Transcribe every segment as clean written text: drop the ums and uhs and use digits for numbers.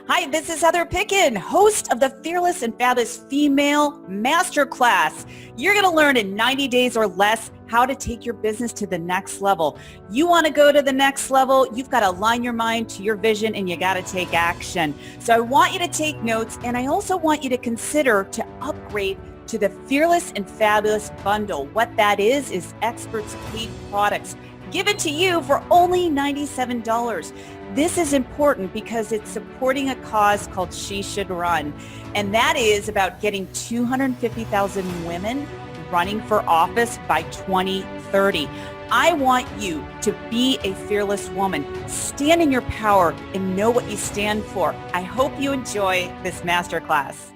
Hi, this is Heather Picken, host of the Fearless and Fabulous Female Masterclass. You're going to learn in 90 days or less how to take your business to the next level. You want to go to the next level, you've got to align your mind to your vision and you got to take action. So I want you to take notes, and I also want you to consider to upgrade to the Fearless and Fabulous bundle. What that is experts paid products given to you for only $97. This is important because it's supporting a cause called She Should Run. And that is about getting 250,000 women running for office by 2030. I want you to be a fearless woman. Stand in your power and know what you stand for. I hope you enjoy this masterclass.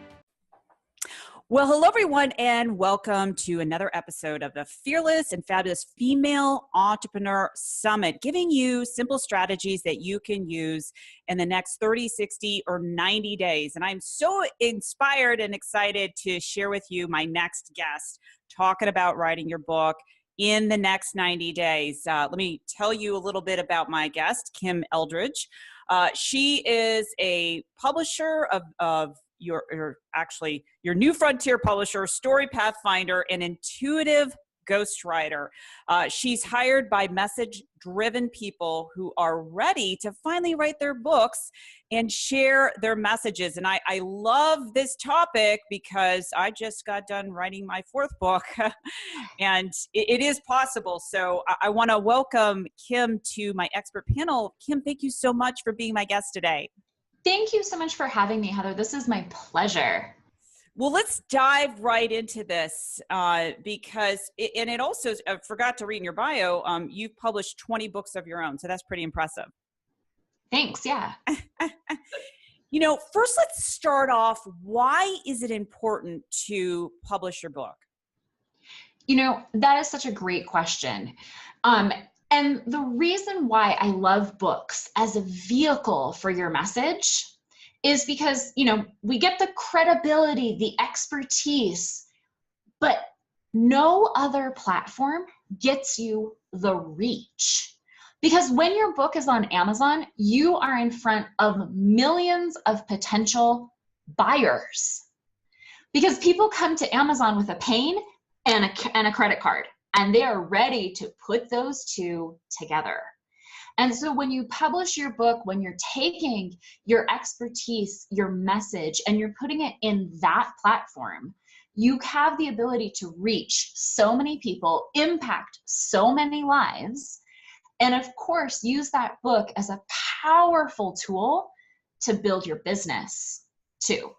Well, hello everyone, and welcome to another episode of the Fearless and Fabulous Female Entrepreneur Summit, giving you simple strategies that you can use in the next 30, 60, or 90 days. And I'm so inspired and excited to share with you my next guest talking about writing your book in the next 90 days. Let me tell you a little bit about my guest, Kim Eldredge. She is a publisher of your New Frontier publisher, Story Pathfinder, and intuitive ghostwriter. She's hired by message-driven people who are ready to finally write their books and share their messages. And I love this topic because I just got done writing my fourth book and it is possible. So I want to welcome Kim to my expert panel. Kim, thank you so much for being my guest today. Thank you so much for having me, Heather. This is my pleasure. Well, let's dive right into this because it also, I forgot to read in your bio, you've published 20 books of your own. So that's pretty impressive. Thanks. Yeah. First, let's start off. Why is it important to publish your book? That is such a great question. And the reason why I love books as a vehicle for your message is because, we get the credibility, the expertise, but no other platform gets you the reach. Because when your book is on Amazon, you are in front of millions of potential buyers. Because people come to Amazon with a pain and a credit card, and they are ready to put those two together. And so when you publish your book, when you're taking your expertise, your message, and you're putting it in that platform, you have the ability to reach so many people, impact so many lives, and of course, use that book as a powerful tool to build your business too.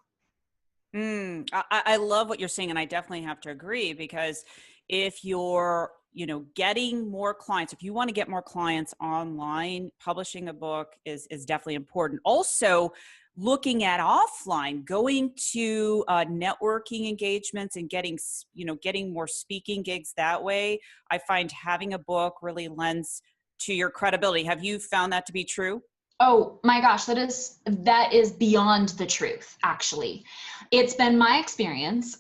I love what you're saying, and I definitely have to agree, because if you're, getting more clients, if you want to get more clients online, publishing a book is definitely important. Also, looking at offline, going to networking engagements and getting more speaking gigs that way. I find having a book really lends to your credibility. Have you found that to be true? Oh my gosh, that is beyond the truth, actually. It's been my experience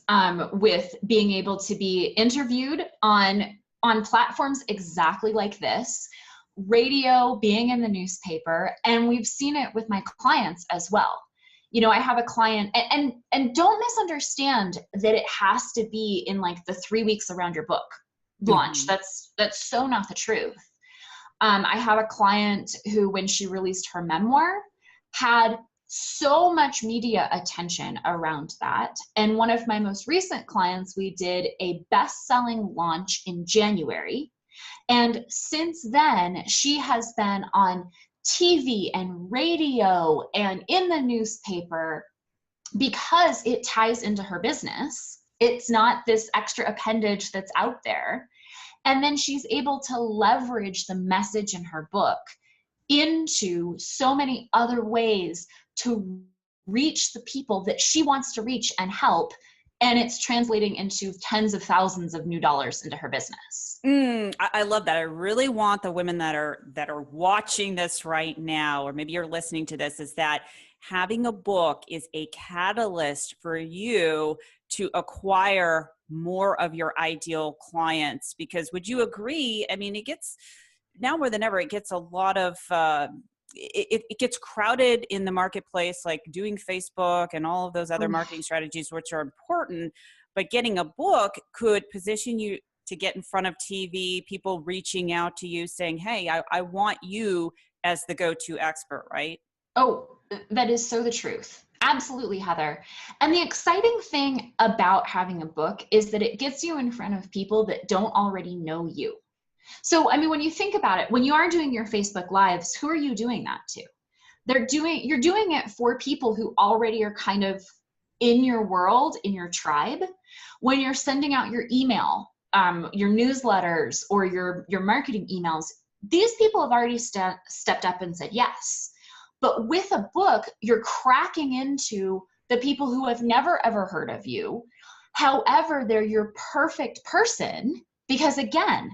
with being able to be interviewed on platforms exactly like this, radio, being in the newspaper, and we've seen it with my clients as well. I have a client, and don't misunderstand that it has to be in like the 3 weeks around your book launch. Mm-hmm. That's so not the truth. I have a client who, when she released her memoir, had so much media attention around that. And one of my most recent clients, we did a best-selling launch in January. And since then, she has been on TV and radio and in the newspaper because it ties into her business. It's not this extra appendage that's out there. And then she's able to leverage the message in her book into so many other ways to reach the people that she wants to reach and help. And it's translating into tens of thousands of new dollars into her business. I love that. I really want the women that are watching this right now, or maybe you're listening to this, is that having a book is a catalyst for you to acquire more of your ideal clients. Because would you agree? I mean, it gets, now more than ever, it gets a lot of it gets crowded in the marketplace, like doing Facebook and all of those other marketing strategies, which are important, but getting a book could position you to get in front of TV, people reaching out to you saying, hey, I want you as the go-to expert, right? Oh, that is so the truth. Absolutely, Heather. And the exciting thing about having a book is that it gets you in front of people that don't already know you. So, I mean, when you think about it, when you are doing your Facebook Lives, who are you doing that to? You're doing it for people who already are kind of in your world, in your tribe. When you're sending out your email, your newsletters, or your marketing emails, these people have already stepped up and said yes. But with a book, you're cracking into the people who have never ever heard of you. However, they're your perfect person because, again,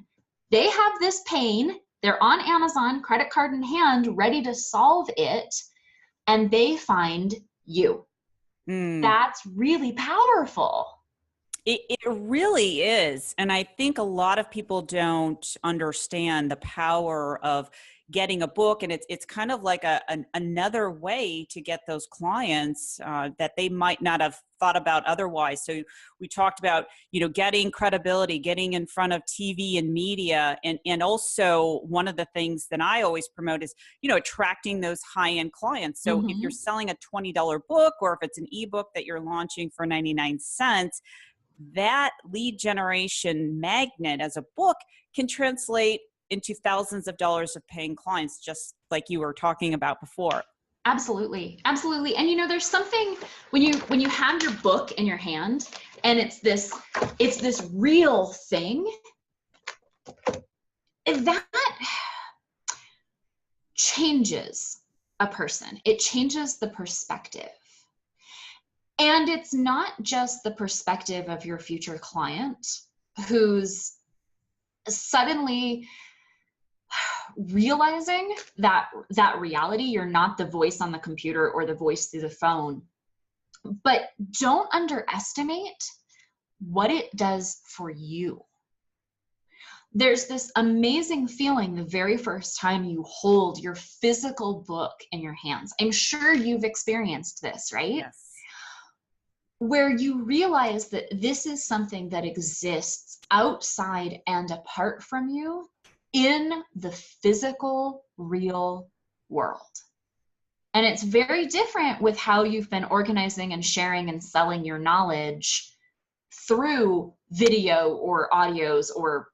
they have this pain. They're on Amazon, credit card in hand, ready to solve it, and they find you. That's really powerful. It really is. And I think a lot of people don't understand the power of getting a book. And it's kind of like another way to get those clients that they might not have thought about otherwise. So we talked about, getting credibility, getting in front of TV and media. And also one of the things that I always promote is, attracting those high-end clients. So if you're selling a $20 book, or if it's an ebook that you're launching for 99 cents, that lead generation magnet as a book can translate into thousands of dollars of paying clients, just like you were talking about before. Absolutely. Absolutely. And there's something when you have your book in your hand and it's this real thing that changes a person. It changes the perspective. And it's not just the perspective of your future client who's suddenly realizing that reality, you're not the voice on the computer or the voice through the phone. But don't underestimate what it does for you. There's this amazing feeling the very first time you hold your physical book in your hands. I'm sure you've experienced this, right? Yes. Where you realize that this is something that exists outside and apart from you in the physical, real world. And it's very different with how you've been organizing and sharing and selling your knowledge through video or audios or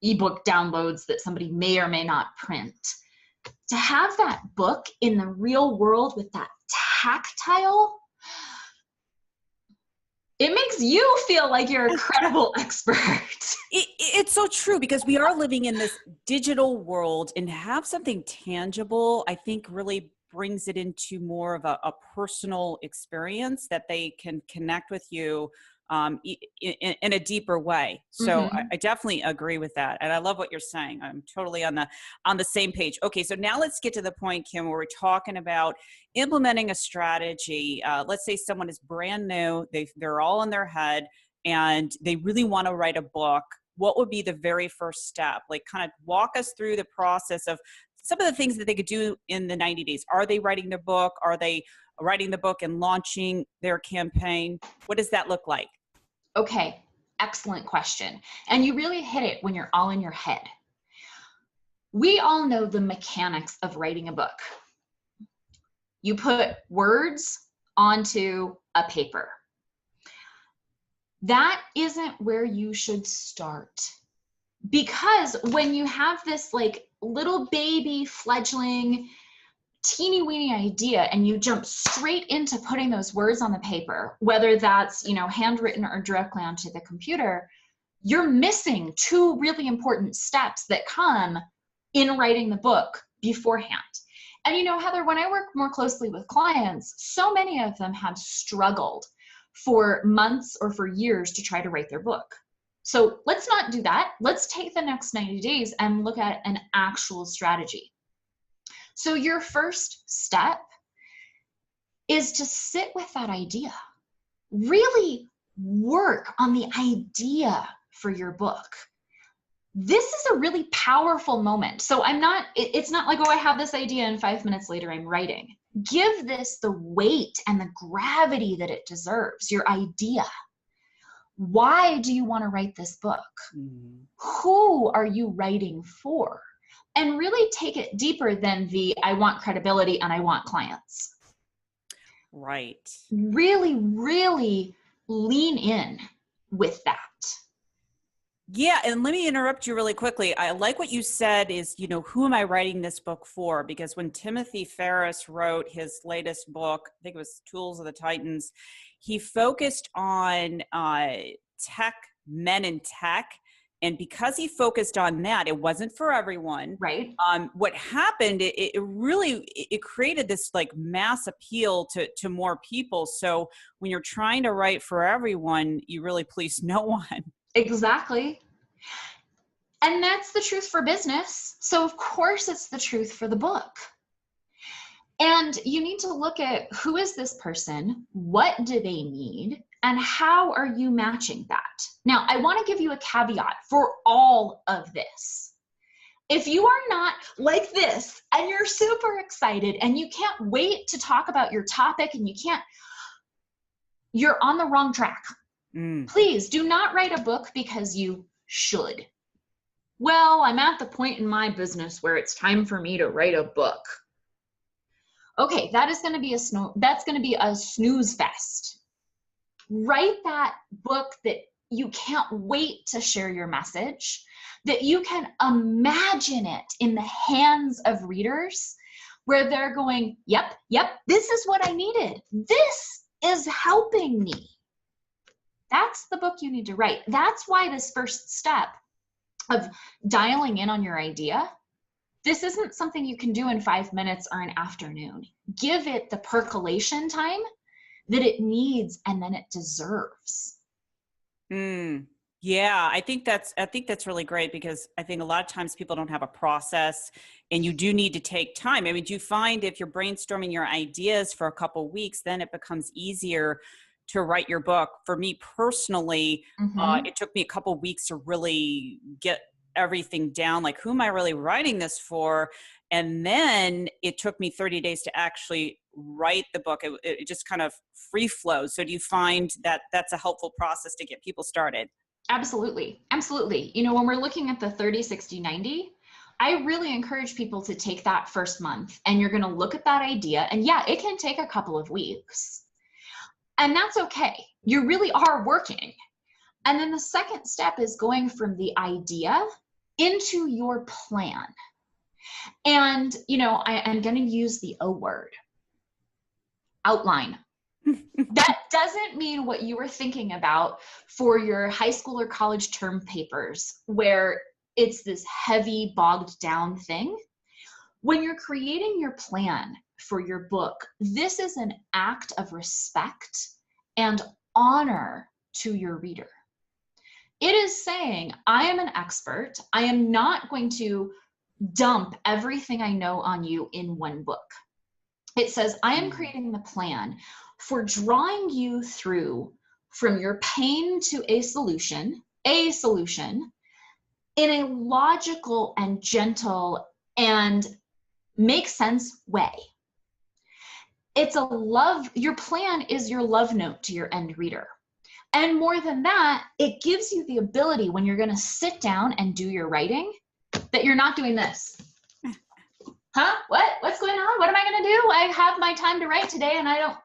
ebook downloads that somebody may or may not print. To have that book in the real world with that tactile, it makes you feel like you're a credible expert. It's so true, because we are living in this digital world, and to have something tangible, I think, really brings it into more of a personal experience that they can connect with you in a deeper way. So I definitely agree with that. And I love what you're saying. I'm totally on the same page. Okay, so now let's get to the point, Kim, where we're talking about implementing a strategy. Let's say someone is brand new, they're all in their head, and they really want to write a book. What would be the very first step? Like, kind of walk us through the process of some of the things that they could do in the 90 days. Are they writing their book? Are they writing the book and launching their campaign? What does that look like? Okay, excellent question. And you really hit it when you're all in your head. We all know the mechanics of writing a book. You put words onto a paper. That isn't where you should start. Because when you have this like little baby fledgling teeny weeny idea and you jump straight into putting those words on the paper, whether that's, handwritten or directly onto the computer, you're missing two really important steps that come in writing the book beforehand. And Heather, when I work more closely with clients, so many of them have struggled for months or for years to try to write their book. So let's not do that. Let's take the next 90 days and look at an actual strategy. So your first step is to sit with that idea. Really work on the idea for your book. this is a really powerful moment. So it's not like, oh, I have this idea and 5 minutes later I'm writing. Give this the weight and the gravity that it deserves, your idea. Why do you want to write this book? Mm. Who are you writing for? And really take it deeper than I want credibility and I want clients. Right. Really, really lean in with that. Yeah. And let me interrupt you really quickly. I like what you said is, who am I writing this book for? Because when Timothy Ferriss wrote his latest book, I think it was Tools of the Titans, he focused on tech, men in tech. And because he focused on that, it wasn't for everyone. Right. What happened, it really created this like mass appeal to more people. So when you're trying to write for everyone, you really please no one. Exactly. And that's the truth for business. So of course it's the truth for the book. And you need to look at who is this person? What do they need? And how are you matching that? Now, I want to give you a caveat for all of this. If you are not like this and you're super excited and you can't wait to talk about your topic and you're on the wrong track. Please do not write a book because you should. Well, I'm at the point in my business where it's time for me to write a book. Okay, that's going to be a snooze fest. Write that book that you can't wait to share your message, that you can imagine it in the hands of readers where they're going, yep, this is what I needed. This is helping me. That's the book you need to write. That's why this first step of dialing in on your idea, this isn't something you can do in 5 minutes or an afternoon. Give it the percolation time that it needs and then it deserves. Yeah, I think that's really great because I think a lot of times people don't have a process and you do need to take time. I mean, do you find if you're brainstorming your ideas for a couple of weeks, then it becomes easier to write your book? For me personally, it took me a couple of weeks to really get everything down, like who am I really writing this for? And then it took me 30 days to actually write the book. It just kind of free flows. So do you find that that's a helpful process to get people started? Absolutely. Absolutely. When we're looking at the 30, 60, 90, I really encourage people to take that first month and you're going to look at that idea. And yeah, it can take a couple of weeks. And that's okay. You really are working. And then the second step is going from the idea into your plan. And, I'm going to use the O word, outline. That doesn't mean what you were thinking about for your high school or college term papers, where it's this heavy, bogged down thing. When you're creating your plan for your book, this is an act of respect and honor to your reader. It is saying, I am an expert. I am not going to dump everything I know on you in one book. It says, I am creating the plan for drawing you through from your pain to a solution in a logical and gentle and make sense way. Your plan is your love note to your end reader. And more than that, it gives you the ability when you're going to sit down and do your writing that you're not doing this. Huh? What's going on? What am I going to do? I have my time to write today and I don't.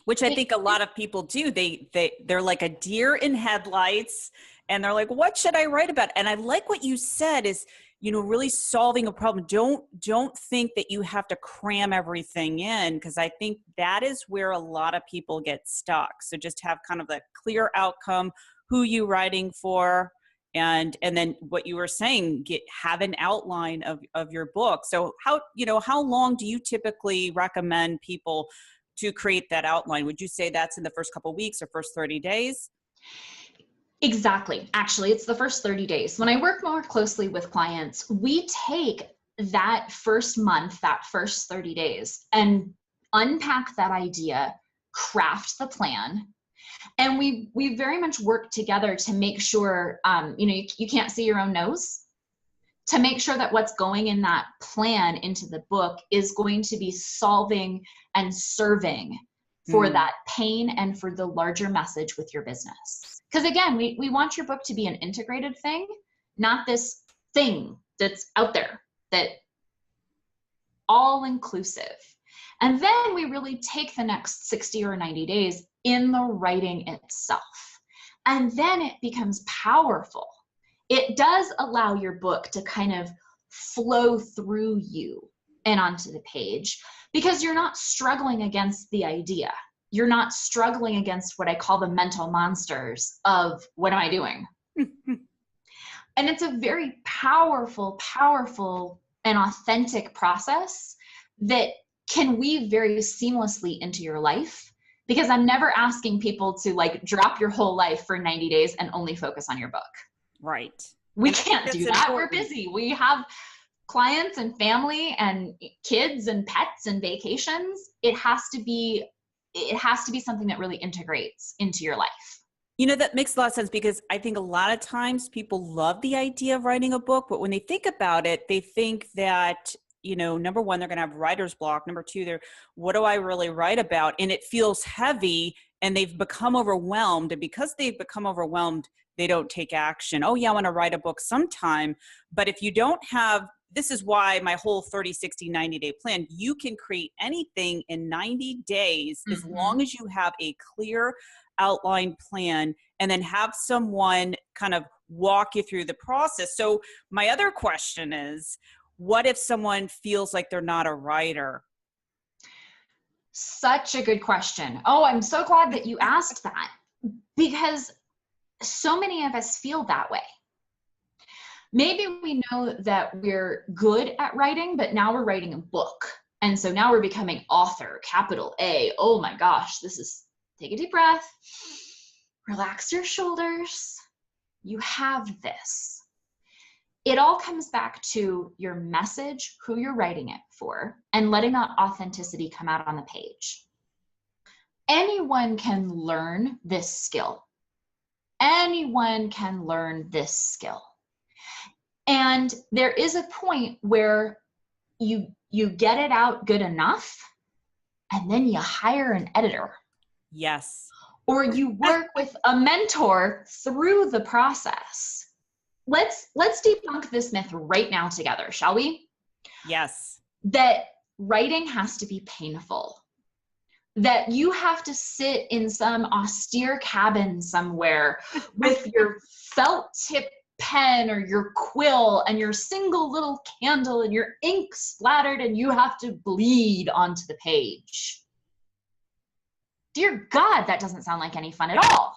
Which I think a lot of people do. They're like a deer in headlights and they're like, what should I write about? And I like what you said is, really solving a problem. Don't think that you have to cram everything in, because I think that is where a lot of people get stuck. So just have kind of a clear outcome, who you writing for, and then what you were saying, have an outline of your book. So how long do you typically recommend people to create that outline? Would you say that's in the first couple of weeks or first 30 days? Exactly. Actually, it's the first 30 days. When I work more closely with clients, we take that first month, that first 30 days, and unpack that idea, craft the plan, And we very much work together to make sure, you can't see your own nose, to make sure that what's going in that plan into the book is going to be solving and serving for that pain and for the larger message with your business. Because again, we want your book to be an integrated thing, not this thing that's out there, that all inclusive. And then we really take the next 60 or 90 days in the writing itself. And then it becomes powerful. It does allow your book to kind of flow through you and onto the page, because you're not struggling against the idea. You're not struggling against what I call the mental monsters of what am I doing? And it's a very powerful, powerful and authentic process that can weave very seamlessly into your life, because I'm never asking people to like drop your whole life for 90 days and only focus on your book. Right. We can't do that. Important. We're busy. We have clients and family and kids and pets and vacations. It has to be something that really integrates into your life. You know, that makes a lot of sense, because I think a lot of times people love the idea of writing a book, but when they think about it, they think that, you know, number one, they're going to have writer's block. Number two, what do I really write about? And it feels heavy, and they've become overwhelmed. And because they've become overwhelmed, they don't take action. Oh yeah, I want to write a book sometime. But if you don't have, this is why my whole 30, 60, 90-day plan, you can create anything in 90 days as long as you have a clear outline plan, and then have someone kind of walk you through the process. So my other question is, what if someone feels like they're not a writer? Such a good question. Oh, I'm so glad that you asked that, because so many of us feel that way. Maybe we know that we're good at writing, but now we're writing a book. And so now we're becoming author, capital A. Oh my gosh, take a deep breath, relax your shoulders. You have this. It all comes back to your message, who you're writing it for, and letting that authenticity come out on the page. Anyone can learn this skill. Anyone can learn this skill. And there is a point where you get it out good enough, and then you hire an editor. Yes. Or you work with a mentor through the process. Let's debunk this myth right now together, shall we? Yes. That writing has to be painful. That you have to sit in some austere cabin somewhere with your felt tip pen or your quill and your single little candle and your ink splattered, and you have to bleed onto the page. Dear God, that doesn't sound like any fun at all.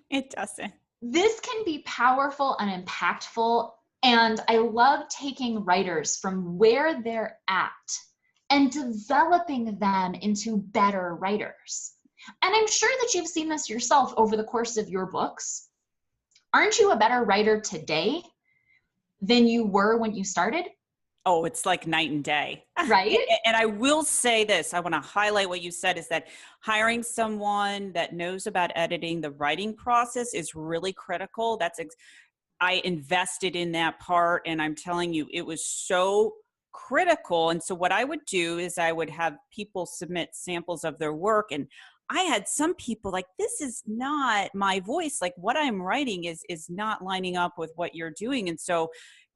It doesn't. This can be powerful and impactful, and I love taking writers from where they're at and developing them into better writers. And I'm sure that you've seen this yourself over the course of your books. Aren't you a better writer today than you were when you started? Oh, it's like night and day. Right? And I will say this, I want to highlight what you said, is that hiring someone that knows about editing the writing process is really critical. I invested in that part, and I'm telling you, it was so critical. And so what I would do is I would have people submit samples of their work, and I had some people like, this is not my voice. Like, what I'm writing is not lining up with what you're doing. And so,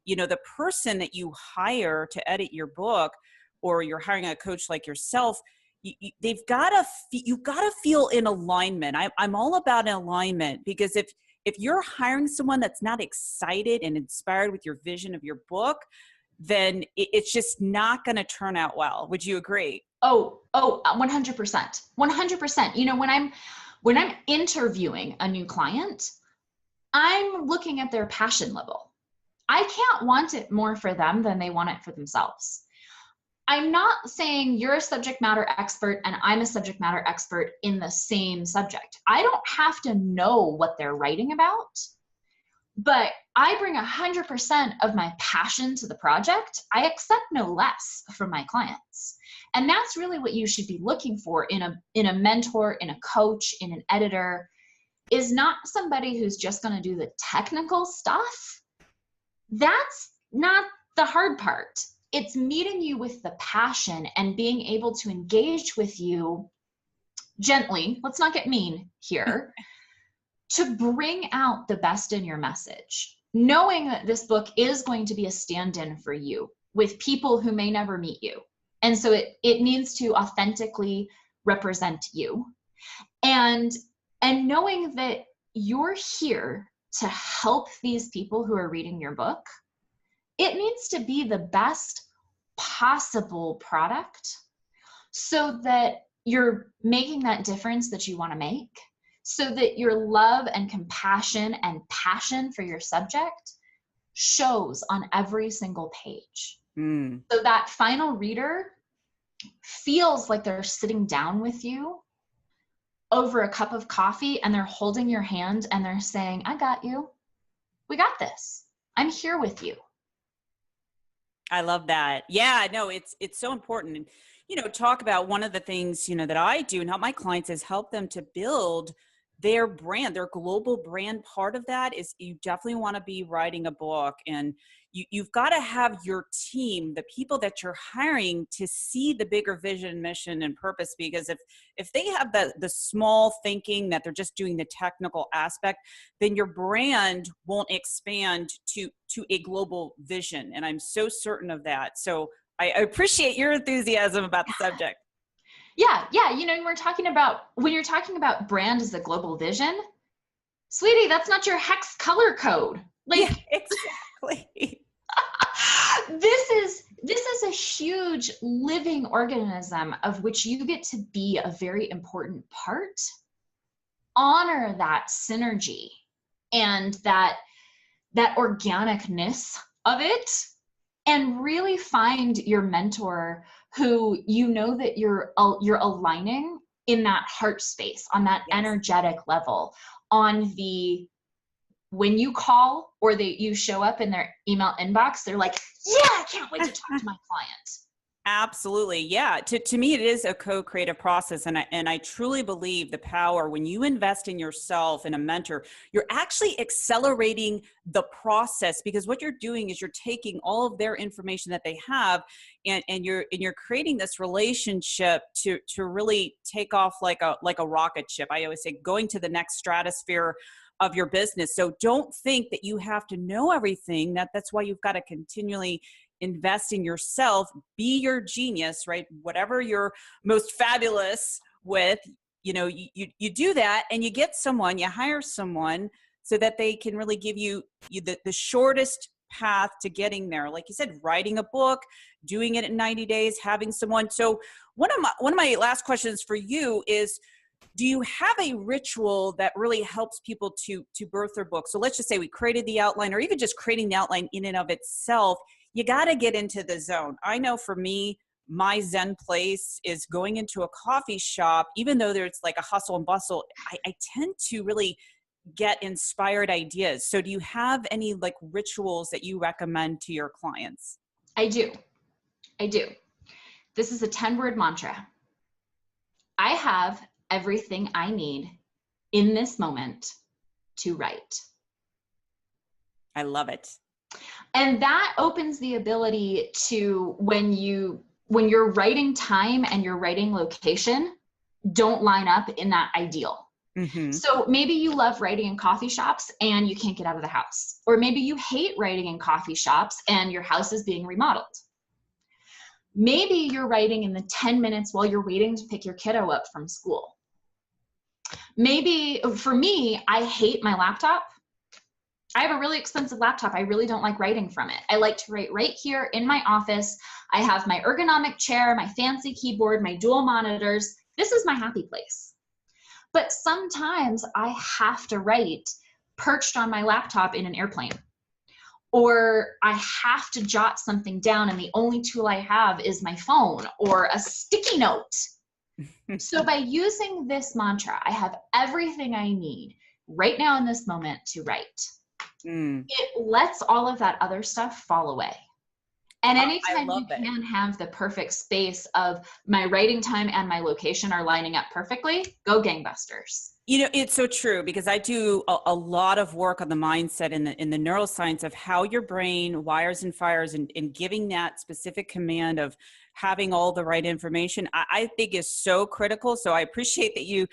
you know, the person that you hire to edit your book, or you're hiring a coach like yourself, you've got to feel in alignment. I'm all about alignment, because if you're hiring someone that's not excited and inspired with your vision of your book, then it's just not going to turn out well. Would you agree? Oh, 100%. 100%. You know, when I'm interviewing a new client, I'm looking at their passion level. I can't want it more for them than they want it for themselves. I'm not saying you're a subject matter expert and I'm a subject matter expert in the same subject. I don't have to know what they're writing about, but I bring 100% of my passion to the project. I accept no less from my clients. And that's really what you should be looking for in a mentor, in a coach, in an editor, is not somebody who's just going to do the technical stuff. That's not the hard part. It's meeting you with the passion and being able to engage with you gently. Let's not get mean here. To bring out the best in your message, knowing that this book is going to be a stand-in for you with people who may never meet you. And so it needs to authentically represent you. And knowing that you're here to help these people who are reading your book, it needs to be the best possible product so that you're making that difference that you want to make, so that your love and compassion and passion for your subject shows on every single page. So that final reader feels like they're sitting down with you over a cup of coffee and they're holding your hand and they're saying, I got you. We got this. I'm here with you. I love that. Yeah, no, it's so important. And, talk about one of the things, that I do and help my clients is help them to build their brand, their global brand. Part of that is you definitely want to be writing a book, and you've got to have your team, the people that you're hiring, to see the bigger vision, mission, and purpose. Because if they have the small thinking that they're just doing the technical aspect, then your brand won't expand to a global vision. And I'm so certain of that. So I appreciate your enthusiasm about the subject. Yeah. When you're talking about brand as a global vision, sweetie, that's not your hex color code. Yeah, exactly. This is a huge living organism of which you get to be a very important part. Honor that synergy and that organicness of it, and really find your mentor who that you're aligning in that heart space, on that energetic level, on the when you call or you show up in their email inbox, they're like, yeah, I can't wait to talk to my client. Absolutely. Yeah. To me, it is a co-creative process. And I truly believe the power when you invest in yourself and a mentor, you're actually accelerating the process, because what you're doing is you're taking all of their information that they have and you're creating this relationship to really take off like a rocket ship. I always say going to the next stratosphere of your business. So don't think that you have to know everything. That's why you've got to continually invest in yourself, be your genius, right? Whatever you're most fabulous with, you do that, and you hire someone so that they can really give you the shortest path to getting there. Like you said, writing a book, doing it in 90 days, having someone. So one of my last questions for you is, do you have a ritual that really helps people to birth their book? So let's just say we created the outline, or even just creating the outline in and of itself, you got to get into the zone. I know for me, my Zen place is going into a coffee shop. Even though there's like a hustle and bustle, I tend to really get inspired ideas. So do you have any like rituals that you recommend to your clients? I do. This is a 10-word mantra. I have everything I need in this moment to write. I love it. And that opens the ability to, when your writing time and your writing location don't line up in that ideal. Mm-hmm. So maybe you love writing in coffee shops and you can't get out of the house. Or maybe you hate writing in coffee shops and your house is being remodeled. Maybe you're writing in the 10 minutes while you're waiting to pick your kiddo up from school. Maybe, for me, I hate my laptop. I have a really expensive laptop. I really don't like writing from it. I like to write right here in my office. I have my ergonomic chair, my fancy keyboard, my dual monitors. This is my happy place. But sometimes I have to write perched on my laptop in an airplane. Or I have to jot something down and the only tool I have is my phone or a sticky note. So by using this mantra, I have everything I need right now in this moment to write. it lets all of that other stuff fall away. And anytime you it. can have the perfect space of my writing time and my location are lining up perfectly, go gangbusters. You know, it's so true, because I do a lot of work on the mindset in the neuroscience of how your brain wires and fires, and giving that specific command of having all the right information, I think is so critical. So I appreciate that you,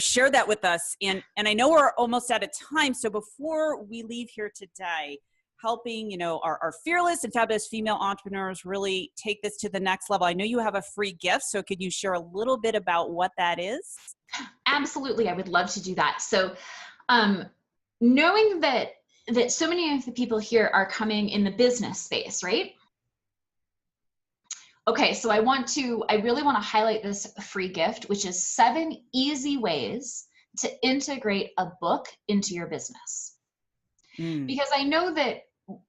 share that with us. And I know we're almost out of time. So before we leave here today, helping, our fearless and fabulous female entrepreneurs really take this to the next level, I know you have a free gift. So could you share a little bit about what that is? Absolutely. I would love to do that. So, knowing that so many of the people here are coming in the business space, right? Okay. So I really want to highlight this free gift, which is 7 easy ways to integrate a book into your business. Because I know that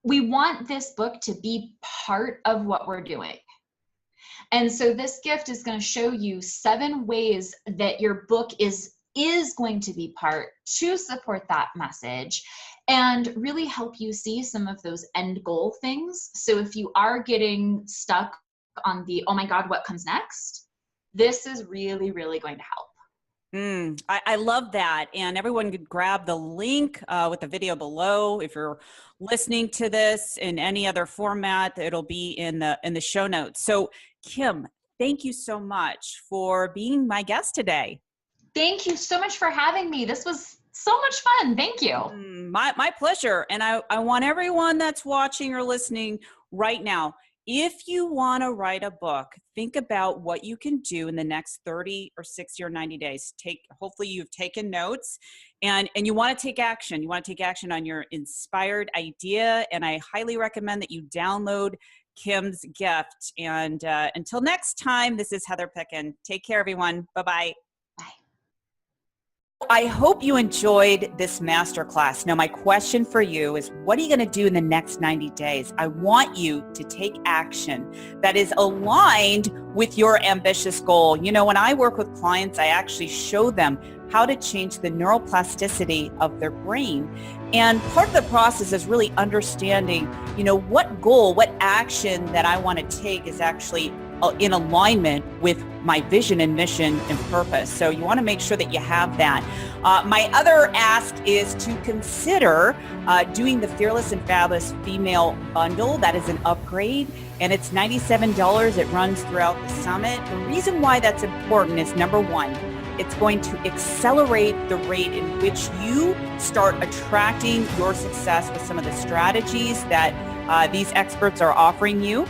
we want this book to be part of what we're doing. And so this gift is going to show you 7 ways that your book is going to be part to support that message and really help you see some of those end goal things. So if you are getting stuck on the, oh my God, what comes next? This is really, really going to help. I love that. And everyone could grab the link with the video below. If you're listening to this in any other format, it'll be in the show notes. So Kim, thank you so much for being my guest today. Thank you so much for having me. This was so much fun. Thank you. My pleasure. And I want everyone that's watching or listening right now, if you want to write a book, think about what you can do in the next 30 or 60 or 90 days. Hopefully you've taken notes and you want to take action. You want to take action on your inspired idea. And I highly recommend that you download Kim's gift. And until next time, this is Heather Picken. Take care, everyone. Bye-bye. I hope you enjoyed this masterclass. Now, my question for you is, what are you going to do in the next 90 days? I want you to take action that is aligned with your ambitious goal. When I work with clients, I actually show them how to change the neuroplasticity of their brain. And part of the process is really understanding, what goal, what action that I want to take is actually in alignment with my vision and mission and purpose. So you want to make sure that you have that. My other ask is to consider doing the Fearless and Fabulous Female Bundle. That is an upgrade, and it's $97. It runs throughout the summit. The reason why that's important is, number one, it's going to accelerate the rate in which you start attracting your success with some of the strategies that these experts are offering you.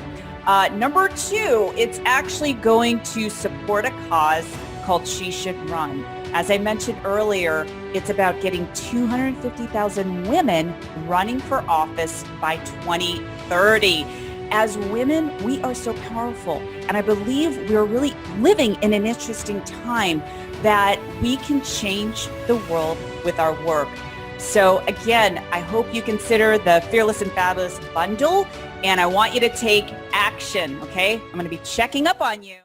Number two, it's actually going to support a cause called She Should Run. As I mentioned earlier, it's about getting 250,000 women running for office by 2030. As women, we are so powerful. And I believe we're really living in an interesting time that we can change the world with our work. So again, I hope you consider the Fearless and Fabulous Bundle, and I want you to take action, okay? I'm going to be checking up on you.